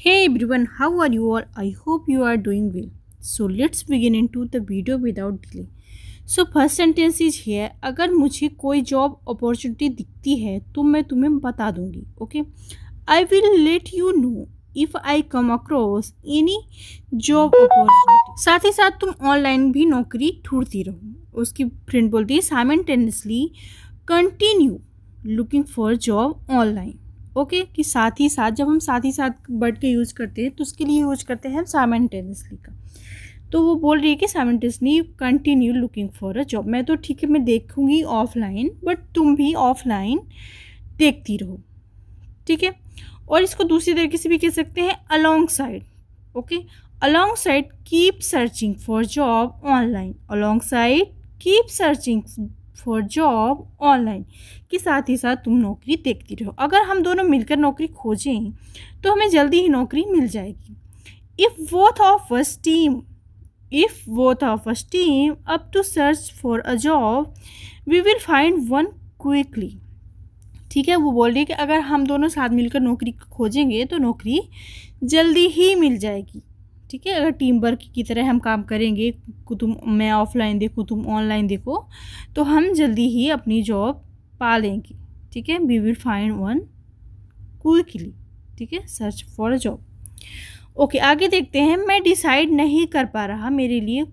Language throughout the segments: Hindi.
Hey everyone, how are you all? I hope you are doing well. So let's begin into the video without delay. So first sentence is here. अगर मुझे कोई जॉब अपॉर्चुनिटी दिखती है तो मैं तुम्हें बता दूंगी. Okay, I will let you know if I come across any job opportunity. साथ ही साथ तुम ऑनलाइन भी नौकरी ढूंढती रहो. उसकी फ्रेंड बोलती है simultaneously continue looking for job online. Okay, कि साथ ही साथ, जब हम साथ ही साथ वर्ड के यूज़ करते हैं तो उसके लिए यूज करते हैं हम साइमल्टेनियसली का. तो वो बोल रही है कि simultaneously continue looking for a job. मैं तो ठीक है, मैं देखूंगी ऑफलाइन, बट तुम भी ऑफलाइन देखती रहो. ठीक है. और इसको दूसरी तरीके से भी कह सकते हैं along side. Okay, along side keep searching for job online. Along side keep searching for job online, कि साथ ही साथ तुम नौकरी देखती रहो. अगर हम दोनों मिलकर नौकरी खोजें तो हमें जल्दी ही नौकरी मिल जाएगी. If both of us team up to search for a job we will find one quickly. ठीक है, वो बोल रही है कि अगर हम दोनों साथ मिलकर नौकरी खोजेंगे तो नौकरी जल्दी ही मिल जाएगी. ठीक है, अगर टीम वर्क की तरह हम काम करेंगे, मैं ऑफलाइन देखूँ, तुम ऑनलाइन देखो, तो हम जल्दी ही अपनी जॉब पा लेंगे. ठीक है, we will find one quickly. ठीक है, search for a job. Okay, आगे देखते हैं. मैं डिसाइड नहीं कर पा रहा, मेरे लिए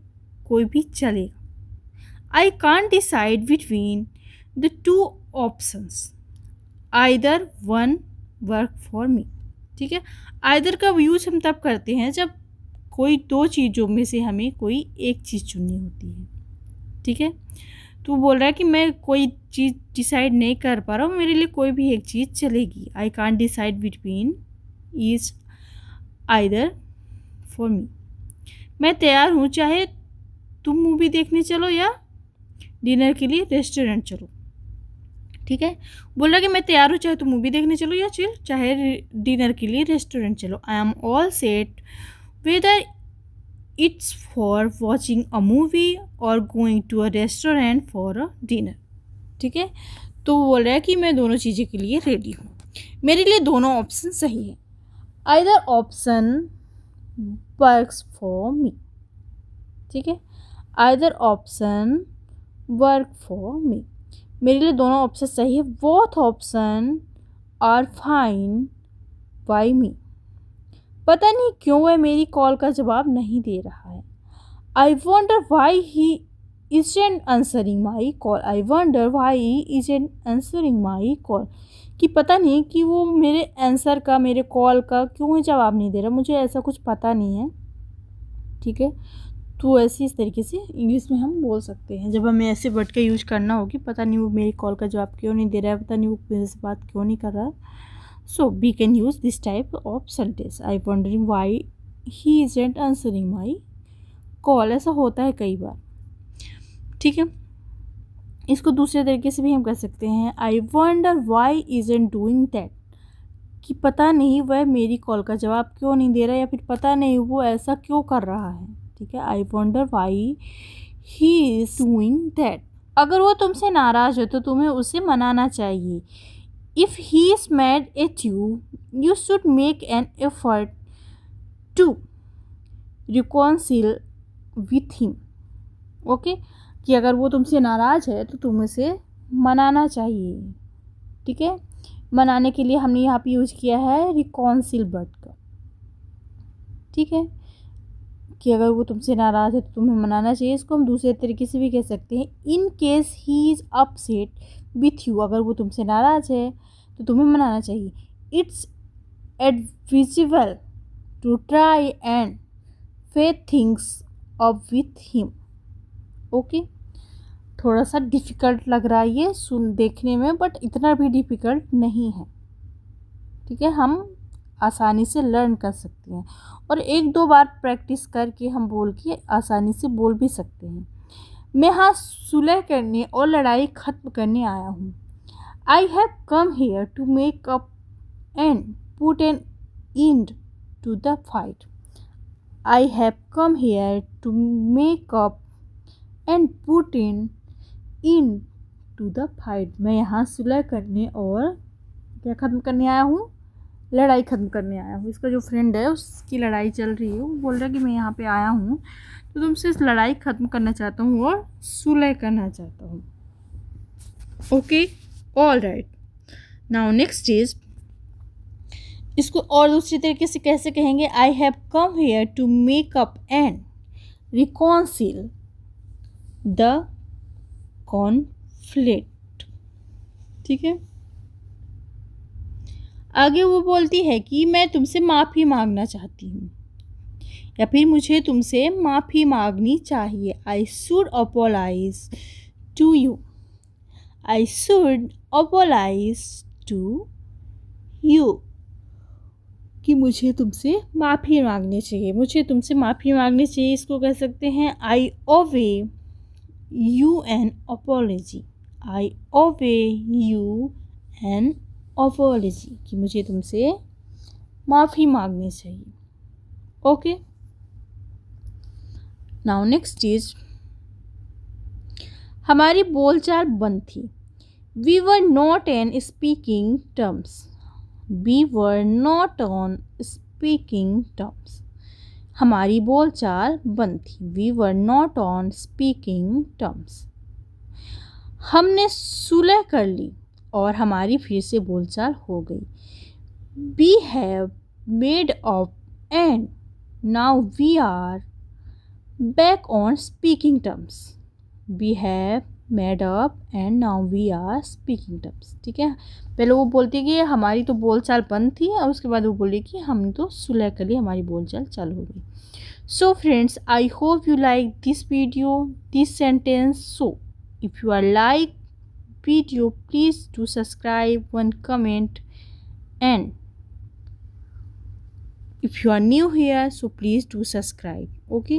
कोई भी चलेगा. I can't decide between the two options, either one work for me. ठीक है, आइदर का यूज हम तब करते हैं जब कोई दो चीज़ों में से हमें कोई एक चीज़ चुननी होती है. ठीक है, तो बोल रहा है कि मैं कोई चीज़ डिसाइड नहीं कर पा रहा हूँ, मेरे लिए कोई भी एक चीज़ चलेगी. I can't decide between is either for me. मैं तैयार हूँ, चाहे तुम मूवी देखने चलो या डिनर के लिए रेस्टोरेंट चलो. ठीक है, बोल रहा है कि मैं तैयार हूँ, चाहे तुम मूवी देखने चलो या चाहे डिनर के लिए रेस्टोरेंट चलो. I am all set whether it's for watching a movie or going to a restaurant for a dinner. ठीक है, तो वो बोल रहा है कि मैं दोनों चीज़ों के लिए रेडी हूँ, मेरे लिए दोनों ऑप्शन सही है. Either option works for me. ठीक है, either option work for me, मेरे लिए दोनों ऑप्शन सही है. Both option are fine by me. पता नहीं क्यों वह मेरी कॉल का जवाब नहीं दे रहा है. I wonder why he isn't answering my call. I wonder why he isn't answering my call, कि पता नहीं कि वो मेरे आंसर का, मेरे कॉल का क्यों जवाब नहीं दे रहा. मुझे ऐसा कुछ पता नहीं है. ठीक है, तो ऐसे इस तरीके से इंग्लिश में हम बोल सकते हैं जब हमें ऐसे वर्ड का यूज करना होगी. पता नहीं वो मेरी कॉल का जवाब क्यों नहीं दे रहा है, पता नहीं वो मेरे से बात क्यों नहीं कर रहा है. So we can use this type of sentence. I wondering why he isn't answering my call. ऐसा होता है कई बार. ठीक है, इसको दूसरे तरीके से भी हम कर सकते हैं. I wonder why isn't doing that, कि पता नहीं वह मेरी कॉल का जवाब क्यों नहीं दे रहा है, या फिर पता नहीं वो ऐसा क्यों कर रहा है. ठीक है, I wonder why he is doing that. अगर वो तुमसे नाराज़ हो तो तुम्हें उसे मनाना चाहिए. If he is mad at you, you should make an effort to reconcile with him. Okay, कि अगर वो तुमसे नाराज़ है तो तुम उसे मनाना चाहिए. ठीक है, मनाने के लिए हमने यहाँ पे यूज़ किया है रिकॉन्सिल वर्ड का. ठीक है, कि अगर वो तुमसे नाराज़ है तो तुम्हें मनाना चाहिए. इसको हम दूसरे तरीके से भी कह सकते हैं. In case he is upset with you, अगर वो तुमसे नाराज़ है तो तुम्हें मनाना चाहिए. It's advisable to try and faith things up with him. Okay, थोड़ा सा डिफ़िकल्ट लग रहा है ये देखने में, बट इतना भी डिफ़िकल्ट नहीं है. ठीक है, हम आसानी से लर्न कर सकते हैं, और एक दो बार प्रैक्टिस करके हम बोल के आसानी से बोल भी सकते हैं. मैं यहाँ सुलह करने और लड़ाई ख़त्म करने आया हूँ. I have come here to make up and put an end to the fight. I have come here to make up and put an end to the fight. मैं यहाँ सुलह करने और क्या ख़त्म करने आया हूँ, लड़ाई ख़त्म करने आया हूँ। इसका जो फ्रेंड है उसकी लड़ाई चल रही है, वो बोल रहा है कि मैं यहाँ पे आया हूँ तो तुमसे इस लड़ाई ख़त्म करना चाहता हूँ और सुलह करना चाहता हूँ। Okay, all right. Now next is, इसको और दूसरी तरीके से कैसे कहेंगे, I have come here to make up and reconcile the conflict. ठीक है, आगे वो बोलती है कि मैं तुमसे माफ़ी मांगना चाहती हूँ, या फिर मुझे तुमसे माफ़ी मांगनी चाहिए। I should apologise to you, I should apologise to you, कि मुझे तुमसे माफ़ी मांगनी चाहिए, मुझे तुमसे माफ़ी मांगनी चाहिए। इसको कह सकते हैं I owe you an apology, I owe you an apology, कि मुझे तुमसे माफ़ी मांगनी चाहिए। ओके, नाउ नेक्स्ट इज, हमारी बोलचाल बंद थी। We were not an speaking terms, we were not on speaking terms, हमारी बोलचाल बंद थी। We were not on speaking terms, हमने सुलह कर ली और हमारी फिर से बोलचाल हो गई। We have made up and now we are back on speaking terms, we have made up and now we are speaking terms. ठीक है, पहले वो बोलती है कि हमारी तो बोलचाल बंद थी और उसके बाद वो बोली कि हमने तो सुलह कर ली, हमारी बोलचाल चालू हो गई। So friends, I hope you like this video, this sentence. So if you are like video, please do subscribe, one comment, and if you are new here, so please do subscribe. Okay.